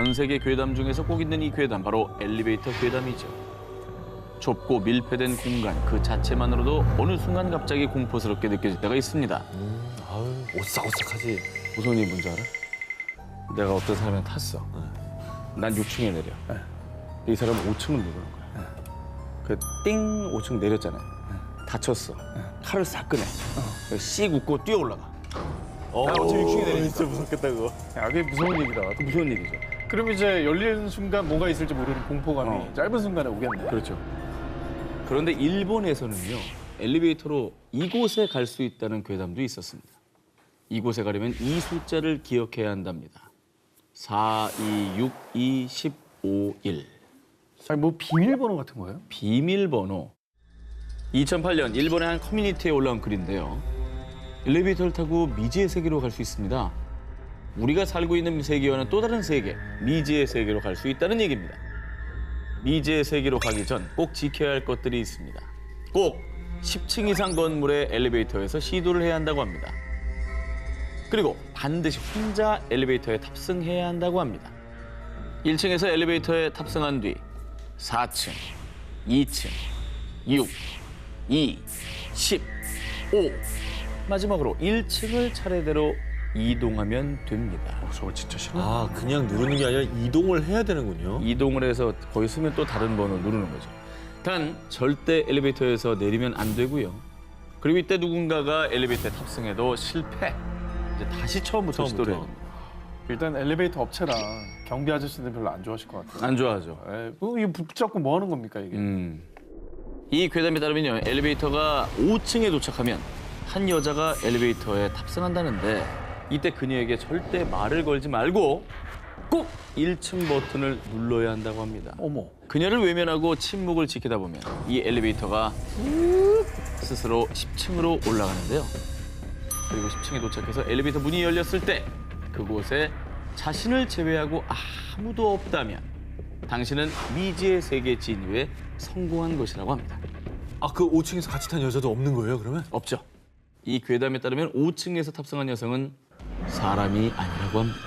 전 세계 괴담 중에서 꼭 있는 이 괴담, 바로 엘리베이터 괴담이죠. 좁고 밀폐된 공간 그 자체만으로도 어느 순간 갑자기 공포스럽게 느껴질 때가 있습니다. 아유, 오싹오싹하지. 무슨 일이 뭔지 알아? 내가 어떤 사람이 탔어. 난 6층에 내려. 이 사람은 5층을 누르는 거야. 그 띵 5층 내렸잖아요. 다쳤어. 칼을 싹 꺼내. 씩 웃고 뛰어 올라가. 나 어차피 6층에 내리니까. 진짜 무섭겠다 그거. 야, 그게 무서운 얘기다. 그 무서운 일이죠. 그럼 이제 열리는 순간 뭐가 있을지 모르는 공포감이 짧은 순간에 오겠네. 그렇죠. 그런데 일본에서는요, 엘리베이터로 이곳에 갈 수 있다는 괴담도 있었습니다. 이곳에 가려면 이 숫자를 기억해야 한답니다. 4262151. 아니, 뭐 비밀번호 같은 거예요? 비밀번호. 2008년 일본의 한 커뮤니티에 올라온 글인데요. 엘리베이터를 타고 미지의 세계로 갈 수 있습니다. 우리가 살고 있는 세계와는 또 다른 세계, 미지의 세계로 갈 수 있다는 얘기입니다. 미지의 세계로 가기 전 꼭 지켜야 할 것들이 있습니다. 꼭 10층 이상 건물의 엘리베이터에서 시도를 해야 한다고 합니다. 그리고 반드시 혼자 엘리베이터에 탑승해야 한다고 합니다. 1층에서 엘리베이터에 탑승한 뒤 4층, 2층, 6, 2, 10, 5 마지막으로 1층을 차례대로 이동하면 됩니다. 저거 진짜 싫어. 아, 그냥 누르는 게 아니라 이동을 해야 되는군요. 이동을 해서 거기 쓰면 또 다른 번호를 누르는 거죠. 단 절대 엘리베이터에서 내리면 안 되고요. 그리고 이때 누군가가 엘리베이터에 탑승해도 실패. 이제 다시 처음부터 시도를 해야 됩니다. 일단 엘리베이터 업체랑 경비 아저씨들 별로 안 좋아하실 것 같아요. 안 좋아하죠. 에이, 이거 붙잡고 뭐 하는 겁니까, 이게? 이 괴담에 따르면요, 엘리베이터가 5층에 도착하면 한 여자가 엘리베이터에 탑승한다는데 이때 그녀에게 절대 말을 걸지 말고 꼭 1층 버튼을 눌러야 한다고 합니다. 어머. 그녀를 외면하고 침묵을 지키다 보면 이 엘리베이터가 스스로 10층으로 올라가는데요. 그리고 10층에 도착해서 엘리베이터 문이 열렸을 때 그곳에 자신을 제외하고 아무도 없다면 당신은 미지의 세계 진입에 성공한 것이라고 합니다. 아, 그 5층에서 같이 탄 여자도 없는 거예요, 그러면? 없죠. 이 괴담에 따르면 5층에서 탑승한 여성은 사람이 아니라고 합니다.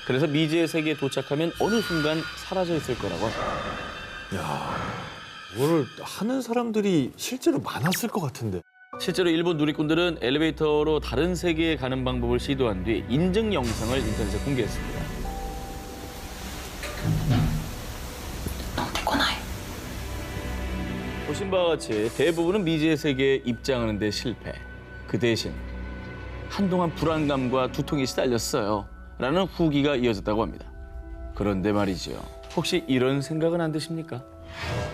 그래서 미지의 세계에 도착하면 어느 순간 사라져 있을 거라고 합니다. 이거를 하는 사람들이 실제로 많았을 것 같은데. 실제로 일본 누리꾼들은 엘리베이터로 다른 세계에 가는 방법을 시도한 뒤 인증 영상을 인터넷에 공개했습니다. 보신 바와 같이 대부분은 미지의 세계에 입장하는 데 실패. 그 대신 한동안 불안감과 두통이 시달렸어요. 라는 후기가 이어졌다고 합니다. 그런데 말이죠. 혹시 이런 생각은 안 드십니까?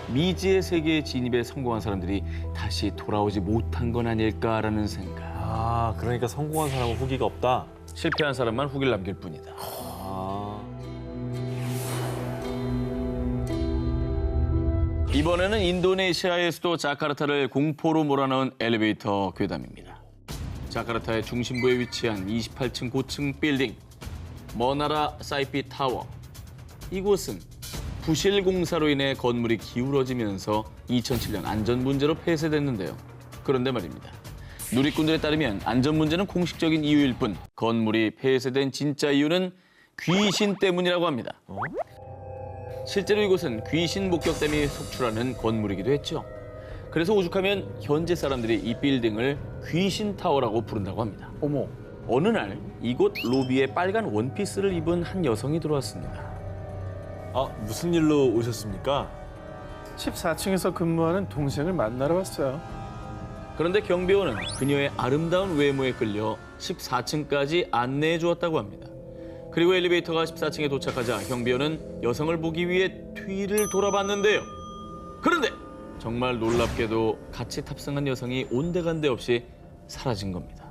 미지의 세계에 진입에 성공한 사람들이 다시 돌아오지 못한 건 아닐까라는 생각. 아, 그러니까 성공한 사람은 후기가 없다. 실패한 사람만 후기를 남길 뿐이다. 아, 이번에는 인도네시아의 수도 자카르타를 공포로 몰아넣은 엘리베이터 괴담입니다. 자카르타의 중심부에 위치한 28층 고층 빌딩 머나라 사이피 타워. 이곳은 부실 공사로 인해 건물이 기울어지면서 2007년 안전 문제로 폐쇄됐는데요. 그런데 말입니다. 누리꾼들에 따르면 안전 문제는 공식적인 이유일 뿐 건물이 폐쇄된 진짜 이유는 귀신 때문이라고 합니다. 실제로 이곳은 귀신 목격담이 속출하는 건물이기도 했죠. 그래서 오죽하면 현재 사람들이 이 빌딩을 귀신 타워라고 부른다고 합니다. 어머. 어느 날 이곳 로비에 빨간 원피스를 입은 한 여성이 들어왔습니다. 아, 무슨 일로 오셨습니까? 14층에서 근무하는 동생을 만나러 왔어요. 그런데 경비원은 그녀의 아름다운 외모에 끌려 14층까지 안내해 주었다고 합니다. 그리고 엘리베이터가 14층에 도착하자 경비원은 여성을 보기 위해 뒤를 돌아봤는데요. 그런데 정말 놀랍게도 같이 탑승한 여성이 온데간데 없이 사라진 겁니다.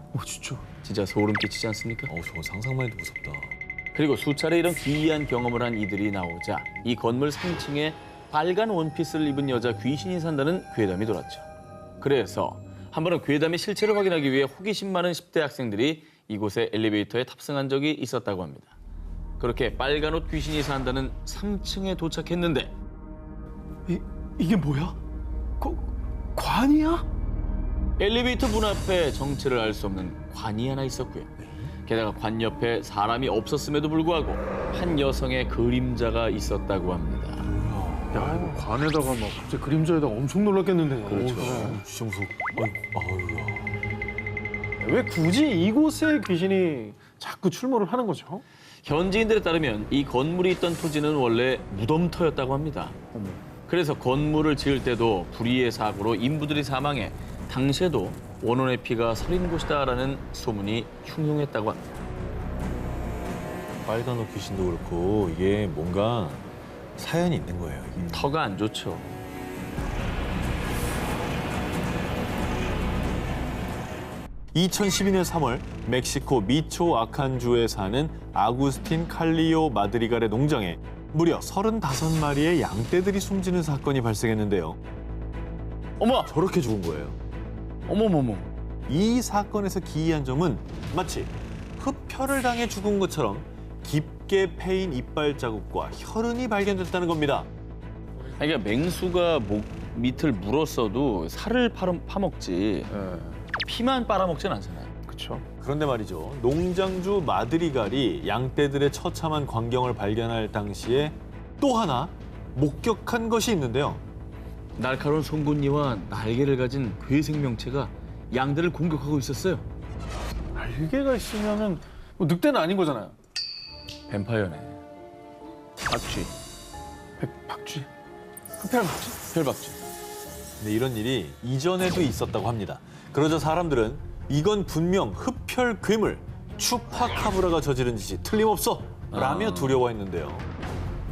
진짜 소름 끼치지 않습니까? 저거 상상만 해도 무섭다. 그리고 수차례 이런 기이한 경험을 한 이들이 나오자 이 건물 3층에 빨간 원피스를 입은 여자 귀신이 산다는 괴담이 돌았죠. 그래서 한 번은 괴담의 실체를 확인하기 위해 호기심 많은 10대 학생들이 이곳에 엘리베이터에 탑승한 적이 있었다고 합니다. 그렇게 빨간 옷 귀신이 산다는 3층에 도착했는데 이게 뭐야? 관이야? 엘리베이터 문 앞에 정체를 알 수 없는 관이 하나 있었고요. 게다가 관 옆에 사람이 없었음에도 불구하고 한 여성의 그림자가 있었다고 합니다. 야, 이거 관에다가 막 갑자기 그림자에다가 엄청 놀랐겠는데요. 그렇죠. 진짜 무서워. 아유야. 왜 굳이 이곳에 귀신이 자꾸 출몰을 하는 거죠? 현지인들에 따르면 이 건물이 있던 토지는 원래 무덤터였다고 합니다. 그래서 건물을 지을 때도 불의의 사고로 인부들이 사망해 당시에도 원혼의 피가 서린 곳이다라는 소문이 흉흉했다고 합니다. 빨간 옷 귀신도 그렇고 이게 뭔가 사연이 있는 거예요. 이게. 터가 안 좋죠. (2012년 3월) 멕시코 미초아칸주에 사는 아구스틴 칼리오 마드리갈의 농장에 무려 35마리의 양떼들이 숨지는 사건이 발생했는데요. 어머! 저렇게 죽은 거예요. 어머머머. 이 사건에서 기이한 점은 마치 흡혈을 당해 죽은 것처럼 깊게 패인 이빨 자국과 혈흔이 발견됐다는 겁니다. 그러니까 맹수가 목 밑을 물었어도 살을 파먹지 피만 빨아먹진 않잖아요. 그렇죠. 그런데 말이죠. 농장주 마드리갈이 양떼들의 처참한 광경을 발견할 당시에 또 하나 목격한 것이 있는데요. 날카로운 송곳니와 날개를 가진 괴 생명체가 양들을 공격하고 있었어요. 날개가 있으면은 뭐 늑대는 아닌 거잖아요. 뱀파이어네. 박쥐. 박쥐. 흡혈 박쥐. 혈박쥐. 근데 이런 일이 이전에도 있었다고 합니다. 그러자 사람들은 이건 분명 흡혈 괴물 추파카브라가 저지른 짓이 틀림없어 라며 두려워했는데요.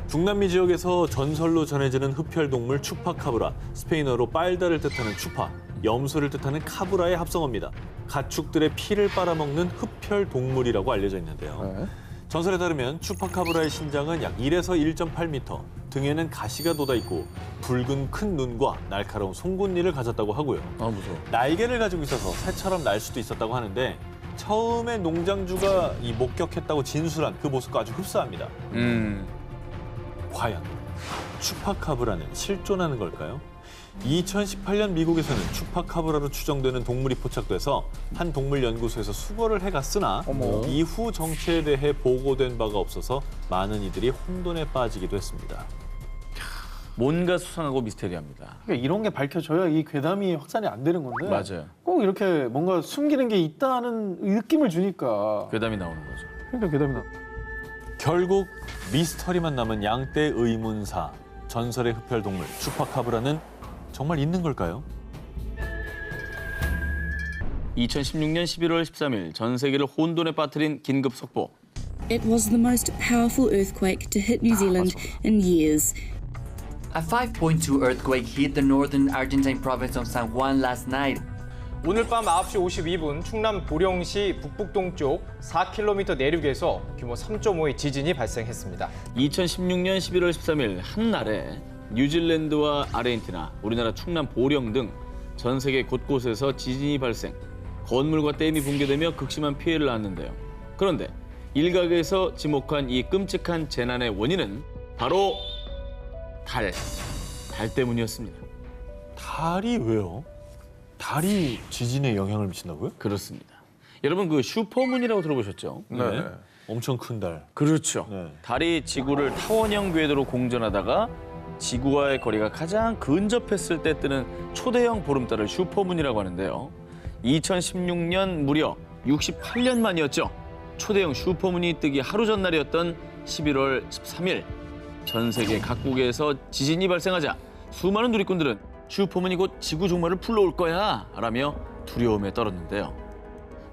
중남미 지역에서 전설로 전해지는 흡혈 동물 추파카브라, 스페인어로 빨다를 뜻하는 추파, 염소를 뜻하는 카브라의 합성어입니다. 가축들의 피를 빨아먹는 흡혈 동물이라고 알려져 있는데요. 네. 전설에 따르면 추파카브라의 신장은 약 1에서 1.8m, 등에는 가시가 돋아있고 붉은 큰 눈과 날카로운 송곳니를 가졌다고 하고요. 아 무서워. 날개를 가지고 있어서 새처럼 날 수도 있었다고 하는데 처음에 농장주가 이 목격했다고 진술한 그 모습과 아주 흡사합니다. 과연 추파카브라는 실존하는 걸까요? 2018년 미국에서는 추파카브라로 추정되는 동물이 포착돼서 한 동물 연구소에서 수거를 해갔으나 어머. 이후 정체에 대해 보고된 바가 없어서 많은 이들이 혼돈에 빠지기도 했습니다. 뭔가 수상하고 미스테리합니다. 그러니까 이런 게 밝혀져야 이 괴담이 확산이 안 되는 건데. 맞아요. 꼭 이렇게 뭔가 숨기는 게 있다는 느낌을 주니까. 괴담이 나오는 거죠. 그러니까 괴담이 나. 결국 미스터리만 남은 양떼 의문사, 전설의 흡혈 동물 추파카브라는 정말 있는 걸까요? 2016년 11월 13일 전 세계를 혼돈에 빠뜨린 긴급 속보. It was the most powerful earthquake to hit New Zealand in years. A 5.2 earthquake hit the northern Argentine province of San Juan last night. 오늘 밤 9시 52분 충남 보령시 북북동쪽 4km 내륙에서 규모 3.5의 지진이 발생했습니다. 2016년 11월 13일 한날에 뉴질랜드와 아르헨티나, 우리나라 충남 보령 등 전 세계 곳곳에서 지진이 발생, 건물과 댐이 붕괴되며 극심한 피해를 낳았는데요. 그런데 일각에서 지목한 이 끔찍한 재난의 원인은 바로 달 때문이었습니다. 달이 왜요? 달이 지진에 영향을 미친다고요? 그렇습니다. 여러분 그 슈퍼문이라고 들어보셨죠? 네. 엄청 큰 달. 그렇죠. 네. 달이 지구를 타원형 궤도로 공전하다가 지구와의 거리가 가장 근접했을 때 뜨는 초대형 보름달을 슈퍼문이라고 하는데요. 2016년 무려 68년 만이었죠. 초대형 슈퍼문이 뜨기 하루 전날이었던 11월 13일. 전 세계 각국에서 지진이 발생하자 수많은 누리꾼들은 슈퍼문이 곧 지구 종말을 불러올 거야 라며 두려움에 떨었는데요.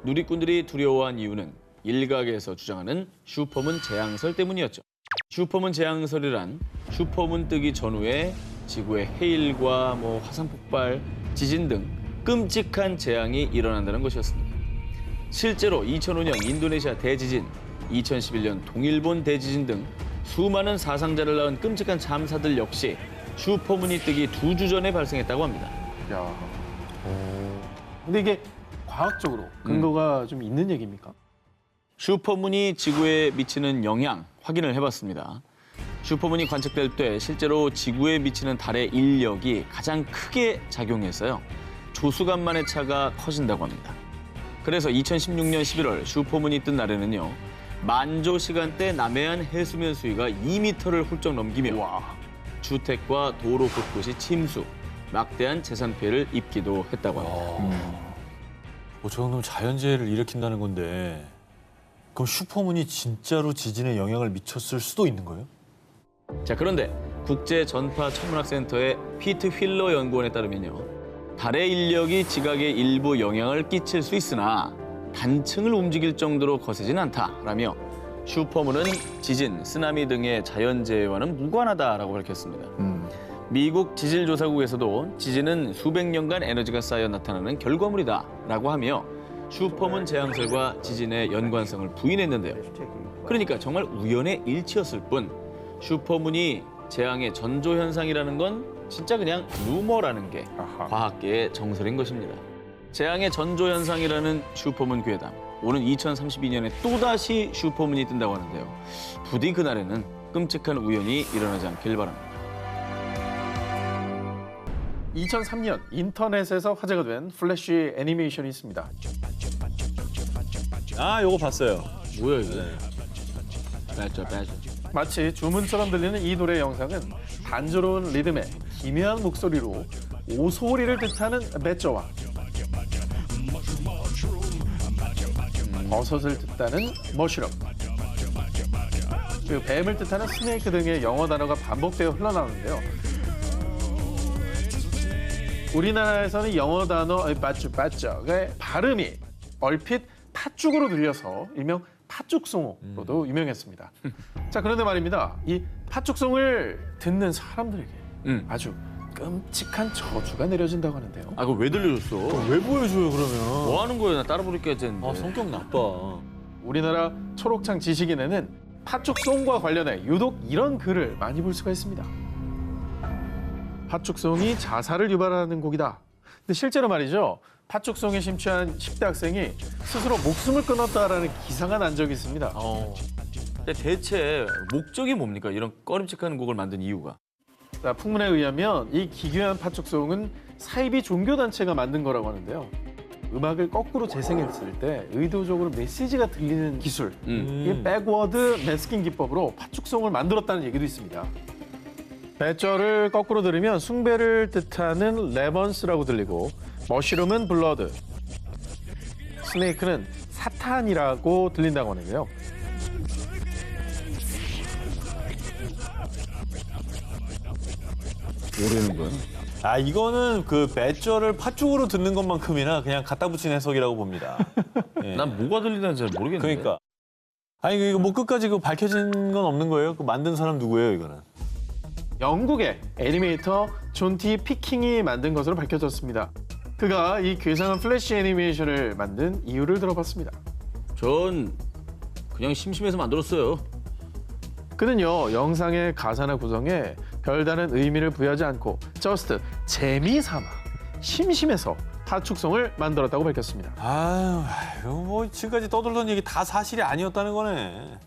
누리꾼들이 두려워한 이유는 일각에서 주장하는 슈퍼문 재앙설 때문이었죠. 슈퍼문 재앙설이란 슈퍼문 뜨기 전후에 지구의 해일과 화산 폭발, 지진 등 끔찍한 재앙이 일어난다는 것이었습니다. 실제로 2005년 인도네시아 대지진, 2011년 동일본 대지진 등 수많은 사상자를 낳은 끔찍한 참사들 역시 슈퍼문이 뜨기 2주 전에 발생했다고 합니다. 야. 근데 이게 과학적으로 근거가 좀 있는 얘기입니까? 슈퍼문이 지구에 미치는 영향 확인을 해봤습니다. 슈퍼문이 관측될 때 실제로 지구에 미치는 달의 인력이 가장 크게 작용해서요. 조수간만의 차가 커진다고 합니다. 그래서 2016년 11월 슈퍼문이 뜬 날에는요. 만조 시간대 남해안 해수면 수위가 2m를 훌쩍 넘기며 주택과 도로 곳곳이 침수, 막대한 재산 피해를 입기도 했다고 합니다. 저 정도면 자연재해를 일으킨다는 건데 그럼 슈퍼문이 진짜로 지진에 영향을 미쳤을 수도 있는 거예요? 자, 그런데 국제전파천문학센터의 피트 휠러 연구원에 따르면요. 달의 인력이 지각에 일부 영향을 끼칠 수 있으나 단층을 움직일 정도로 거세진 않다라며 슈퍼문은 지진, 쓰나미 등의 자연재해와는 무관하다라고 밝혔습니다. 미국 지질조사국에서도 지진은 수백 년간 에너지가 쌓여 나타나는 결과물이다라고 하며 슈퍼문 재앙설과 지진의 연관성을 부인했는데요. 그러니까 정말 우연의 일치였을 뿐 슈퍼문이 재앙의 전조현상이라는 건 진짜 그냥 루머라는 게 과학계의 정설인 것입니다. 재앙의 전조현상이라는 슈퍼문 괴담. 오는 2032년에 또다시 슈퍼문이 뜬다고 하는데요. 부디 그날에는 끔찍한 우연이 일어나지 않길 바랍니다. 2003년 인터넷에서 화제가 된 플래시 애니메이션이 있습니다. 요거 봤어요. 뭐야 이게? 빠져. 마치 주문처럼 들리는 이 노래 영상은 단조로운 리듬에 기묘한 목소리로 오소리를 뜻하는 배쩌와 버섯을 뜻하는 머쉬럼, 그리고 뱀을 뜻하는 스네이크 등의 영어 단어가 반복되어 흘러나오는데요. 우리나라에서는 영어 단어 빠쭈빠쭈의 발음이 얼핏 팥죽으로 들려서 일명 팥죽송어로도 유명했습니다. 자, 그런데 말입니다. 이 팥죽송을 듣는 사람들에게 아주 끔찍한 저주가 내려진다고 하는데요. 아, 그거 왜 들려줬어? 왜 보여줘요 그러면? 뭐 하는 거야? 나 따라 부를게 했는데. 성격 나빠. 우리나라 초록창 지식인에는 팥죽송과 관련해 유독 이런 글을 많이 볼 수가 있습니다. 팥죽송이 자살을 유발하는 곡이다. 근데 실제로 말이죠. 팥죽송에 심취한 10대 학생이 스스로 목숨을 끊었다라는 기사가 난 적이 있습니다. 근데 대체 목적이 뭡니까? 이런 꺼림칙한 곡을 만든 이유가? 자, 풍문에 의하면 이 기괴한 팥죽송은 사이비 종교단체가 만든 거라고 하는데요. 음악을 거꾸로 재생했을 때 의도적으로 메시지가 들리는 기술, 이 백워드 매스킹 기법으로 팥죽송을 만들었다는 얘기도 있습니다. 배쩌를 거꾸로 들으면 숭배를 뜻하는 레번스라고 들리고, 머쉬룸은 블러드, 스네이크는 사탄이라고 들린다고 하는데요. 모르는 거야? 이거는 그 배쩌를 팥죽으로 듣는 것만큼이나 그냥 갖다 붙인 해석이라고 봅니다. 예. 난 뭐가 들리는지 잘 모르겠는데. 그러니까. 이거 뭐 끝까지 그 밝혀진 건 없는 거예요? 그 만든 사람 누구예요, 이거는? 영국의 애니메이터 존 T. 피킹이 만든 것으로 밝혀졌습니다. 그가 이 괴상한 플래시 애니메이션을 만든 이유를 들어봤습니다. 전 그냥 심심해서 만들었어요. 그는요, 영상의 가사나 구성에 별다른 의미를 부여하지 않고 저스트 재미삼아 심심해서 팥죽송을 만들었다고 밝혔습니다. 이거 뭐 지금까지 떠들던 얘기 다 사실이 아니었다는 거네.